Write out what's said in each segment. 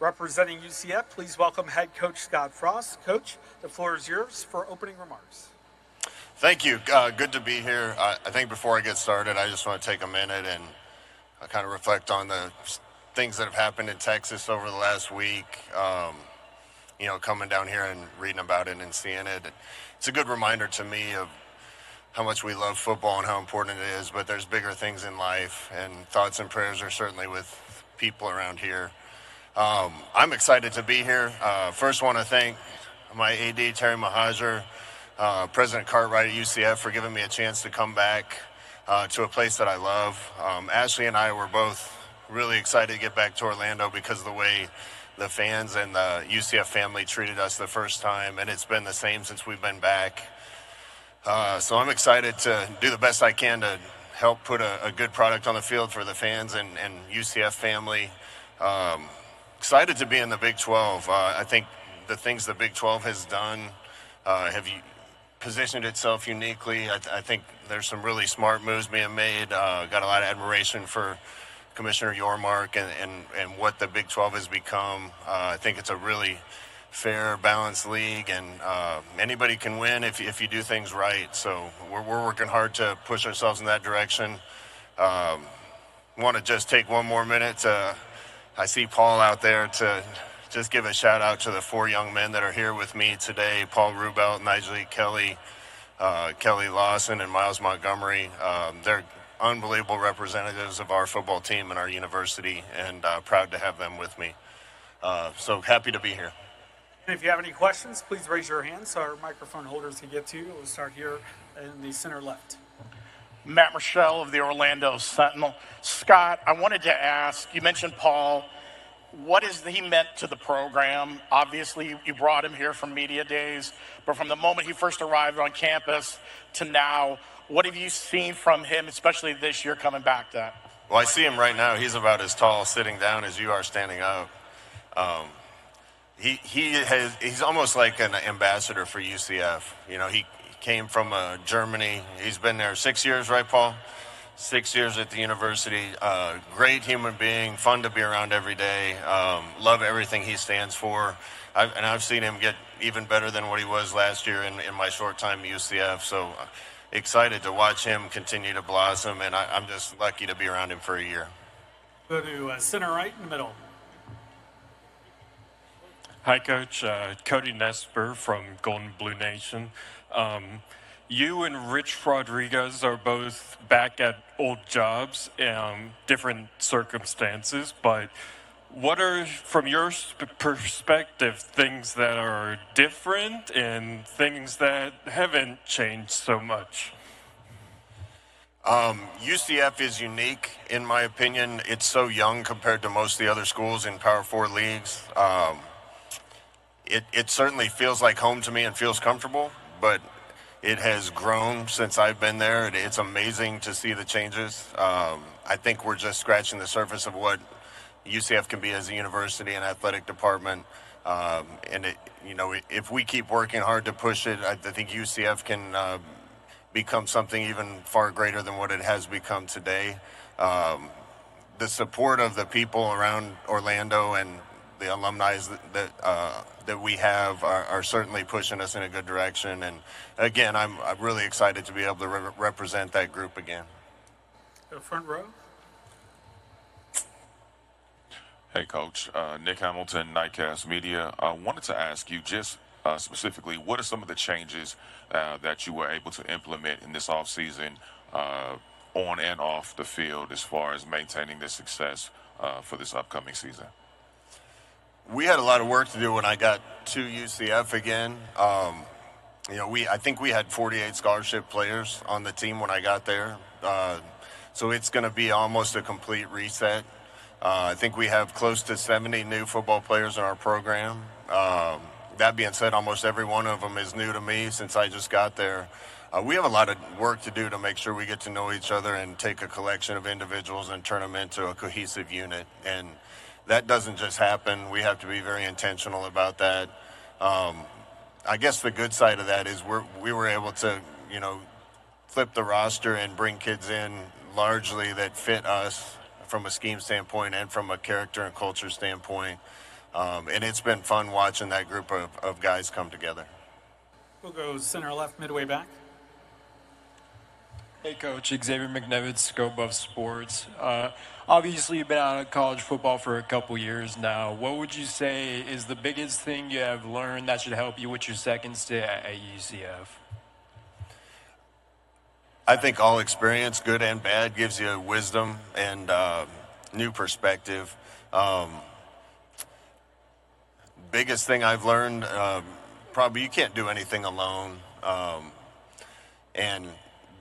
Representing UCF, please welcome head coach Scott Frost. Coach, the floor is yours for opening remarks. Thank you. Good to be here. I think before I get started, I just want to take a minute and kind of reflect on the things that have happened in Texas over the last week. Coming down here and reading about it and seeing it. It's a good reminder to me of how much we love football and how important it is, but there's bigger things in life, and thoughts and prayers are certainly with people around here. I'm excited to be here. First want to thank my AD, Terry Mahajer, President Cartwright at UCF for giving me a chance to come back to a place that I love. Ashley and I were both really excited to get back to Orlando because of the way the fans and the UCF family treated us the first time, and it's been the same since we've been back. So I'm excited to do the best I can to help put a good product on the field for the fans and UCF family. Excited to be in the Big 12. I think the things the Big 12 has done have positioned itself uniquely. I think there's some really smart moves being made. Got a lot of admiration for Commissioner Yormark and what the Big 12 has become. I think it's a really fair, balanced league, and anybody can win if you do things right. So we're working hard to push ourselves in that direction. Want to just take one more minute I see Paul out there to just give a shout out to the 4 young men that are here with me today: Paul Rubelt, Nigel Kelly, Kelly Lawson, and Miles Montgomery. They're unbelievable representatives of our football team and our university, and proud to have them with me. So happy to be here. And if you have any questions, please raise your hand so our microphone holders can get to you. We'll start here in the center left. Matt Rochelle of the Orlando Sentinel. Scott, I wanted to ask, you mentioned Paul. What has he meant to the program? Obviously, you brought him here from media days, but from the moment he first arrived on campus to now, what have you seen from him, especially this year coming back to that? Well, I see him right now. He's about as tall sitting down as you are standing up. He's almost like an ambassador for UCF. He came from Germany. He's been there 6 years, right, Paul? 6 years at the university. Great human being, fun to be around every day. Love everything he stands for. I've seen him get even better than what he was last year in my short time at UCF. So excited to watch him continue to blossom, and I'm just lucky to be around him for a year. Go to center right in the middle. Hi, Coach. Cody Nesper from Golden Blue Nation. You and Rich Rodriguez are both back at old jobs, different circumstances, but what are, from your perspective, things that are different and things that haven't changed so much? UCF is unique, in my opinion. It's so young compared to most of the other schools in Power 4 leagues. It certainly feels like home to me and feels comfortable, but it has grown since I've been there. It's amazing to see the changes. I think we're just scratching the surface of what UCF can be as a university and athletic department. If we keep working hard to push it, I think UCF can become something even far greater than what it has become today. The support of the people around Orlando and the alumni that we have are certainly pushing us in a good direction. And again, I'm really excited to be able to represent that group again. The front row. Hey, Coach. Nick Hamilton, Nightcast Media. I wanted to ask you just specifically, what are some of the changes that you were able to implement in this offseason on and off the field as far as maintaining the success for this upcoming season? We had a lot of work to do when I got to UCF again. I think we had 48 scholarship players on the team when I got there. So it's going to be almost a complete reset. I think we have close to 70 new football players in our program. That being said, almost every one of them is new to me since I just got there. We have a lot of work to do to make sure we get to know each other and take a collection of individuals and turn them into a cohesive unit. And that doesn't just happen. We have to be very intentional about that. I guess the good side of that is we were able to, flip the roster and bring kids in largely that fit us from a scheme standpoint and from a character and culture standpoint. And it's been fun watching that group of guys come together. We'll go center left, midway back. Hey, Coach. Xavier McNevitz, Go Buff Sports. Obviously, you've been out of college football for a couple years now. What would you say is the biggest thing you have learned that should help you with your second stint at UCF? I think all experience, good and bad, gives you wisdom and new perspective. Biggest thing I've learned, probably you can't do anything alone. And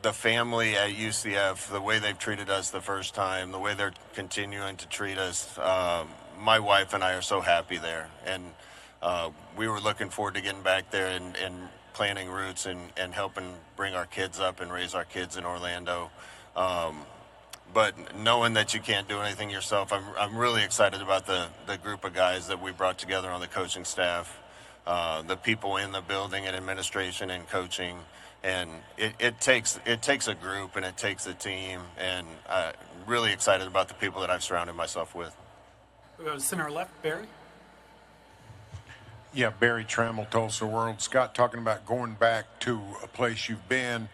the family at UCF, the way they've treated us the first time, the way they're continuing to treat us, my wife and I are so happy there. And we were looking forward to getting back there and planting roots and helping bring our kids up and raise our kids in Orlando. But knowing that you can't do anything yourself, I'm really excited about the group of guys that we brought together on the coaching staff, the people in the building and administration and coaching. And it takes a group and it takes a team, and I'm really excited about the people that I've surrounded myself with. We'll go center left, Barry. Yeah, Barry Trammell, Tulsa World. Scott, talking about going back to a place you've been.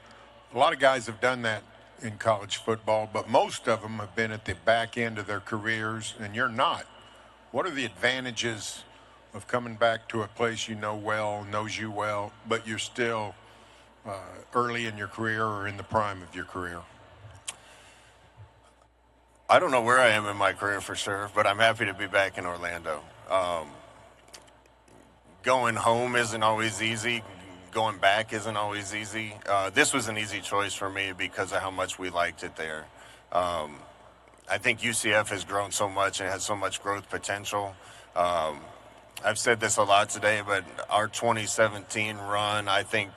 A lot of guys have done that in college football, but most of them have been at the back end of their careers, and you're not. What are the advantages of coming back to a place you know well, knows you well, but you're still early in your career or in the prime of your career? I don't know where I am in my career for sure, but I'm happy to be back in Orlando. Going home isn't always easy. Going back isn't always easy. This was an easy choice for me because of how much we liked it there. I think UCF has grown so much and has so much growth potential. I've said this a lot today, but our 2017 run, I think,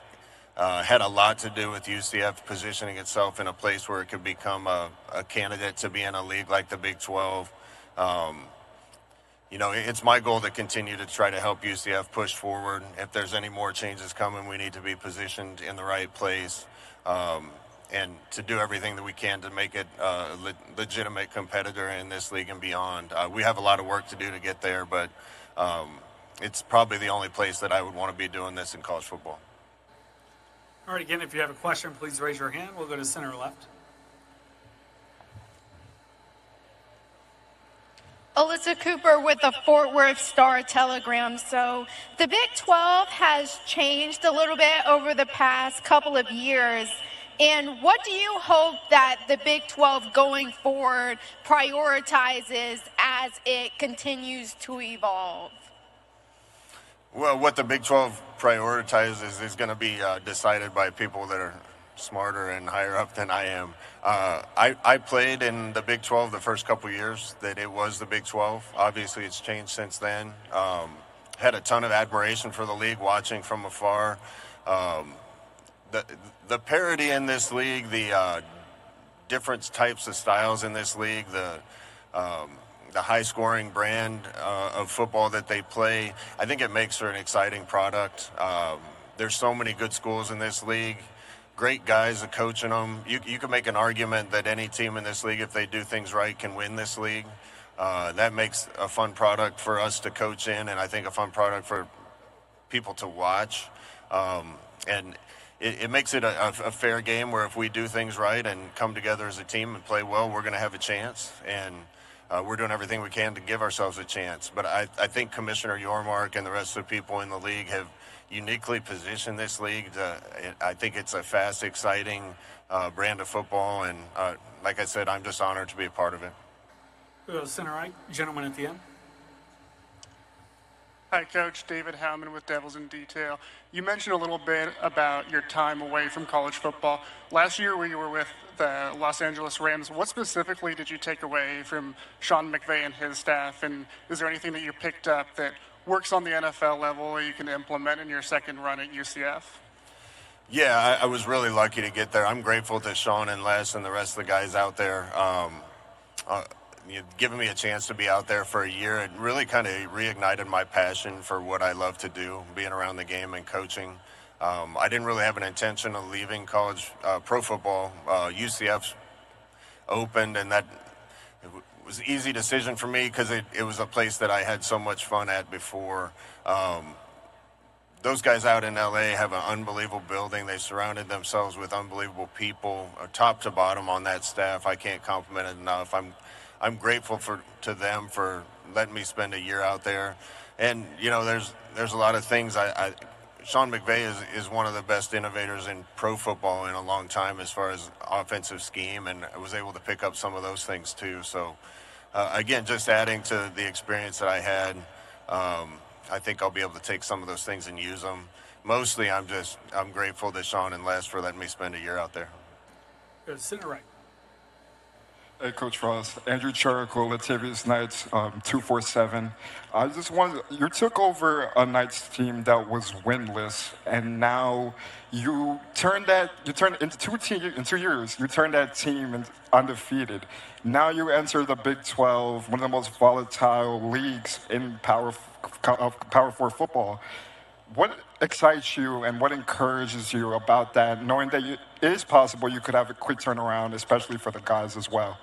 had a lot to do with UCF positioning itself in a place where it could become a candidate to be in a league like the Big 12. It's my goal to continue to try to help UCF push forward. If there's any more changes coming, we need to be positioned in the right place and to do everything that we can to make it a legitimate competitor in this league and beyond. We have a lot of work to do to get there, but it's probably the only place that I would want to be doing this in college football. All right, again, if you have a question, please raise your hand. We'll go to center left. Alyssa Cooper with the Fort Worth Star-Telegram. So the Big 12 has changed a little bit over the past couple of years. And what do you hope that the Big 12 going forward prioritizes as it continues to evolve? Well, what the Big 12 prioritizes is going to be decided by people that are smarter and higher up than I am. I played in the Big 12 the first couple years that it was the Big 12. Obviously, it's changed since then. Had a ton of admiration for the league watching from afar. The parity in this league, the different types of styles in this league, the high-scoring brand of football that they play, I think it makes for an exciting product. There's so many good schools in this league, great guys coaching them. You can make an argument that any team in this league, if they do things right, can win this league. That makes a fun product for us to coach in, and I think a fun product for people to watch. And it makes it a fair game where if we do things right and come together as a team and play well, we're going to have a chance. And we're doing everything we can to give ourselves a chance. But I think Commissioner Yormark and the rest of the people in the league have uniquely positioned this league. I think it's a fast, exciting brand of football. And like I said, I'm just honored to be a part of it. We'll go center right, gentleman at the end. Hi, Coach. David Howman with Devils in Detail. You mentioned a little bit about your time away from college football. Last year where you were with the Los Angeles Rams, what specifically did you take away from Sean McVay and his staff? And is there anything that you picked up that works on the NFL level that you can implement in your second run at UCF? Yeah, I was really lucky to get there. I'm grateful to Sean and Les and the rest of the guys out there. Giving me a chance to be out there for a year, it really kind of reignited my passion for what I love to do, being around the game and coaching. I didn't really have an intention of leaving college pro football. UCF opened, and that was an easy decision for me because it was a place that I had so much fun at before. Those guys out in LA have an unbelievable building. They surrounded themselves with unbelievable people, top to bottom on that staff. I can't compliment it enough. I'm grateful to them for letting me spend a year out there. And you know, there's a lot of things. Sean McVay is one of the best innovators in pro football in a long time as far as offensive scheme, and I was able to pick up some of those things too. So again, just adding to the experience that I had. I think I'll be able to take some of those things and use them. Mostly, I'm grateful to Sean and Les for letting me spend a year out there. Go to center right. Hey, Coach Ross. Andrew Chirico, Latavius Knights, 247. I just wanted, you took over a Knights team that was winless, and now in 2 years, you turned that team undefeated. Now you enter the Big 12, one of the most volatile leagues in Power 4 football. What excites you and what encourages you about that, knowing that it is possible you could have a quick turnaround, especially for the guys as well?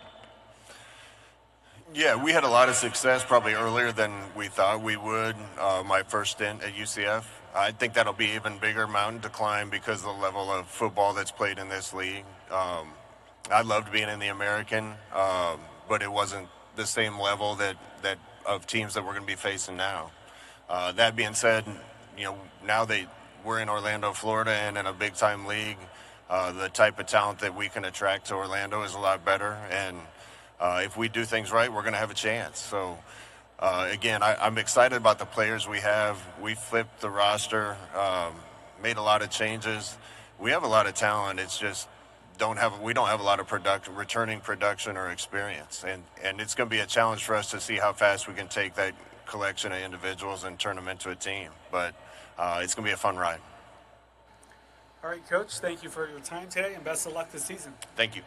Yeah, we had a lot of success probably earlier than we thought we would. My first stint at UCF. I think that'll be even bigger mountain to climb because of the level of football that's played in this league. I loved being in the American, but it wasn't the same level that of teams that we're going to be facing now. That being said, you know, now we're in Orlando, Florida, and in a big-time league. The type of talent that we can attract to Orlando is a lot better, and if we do things right, we're going to have a chance. So, again, I'm excited about the players we have. We flipped the roster, made a lot of changes. We have a lot of talent. It's just we don't have a lot of returning production or experience, and it's going to be a challenge for us to see how fast we can take that collection of individuals and turn them into a team. But it's going to be a fun ride. All right, Coach, thank you for your time today, and best of luck this season. Thank you.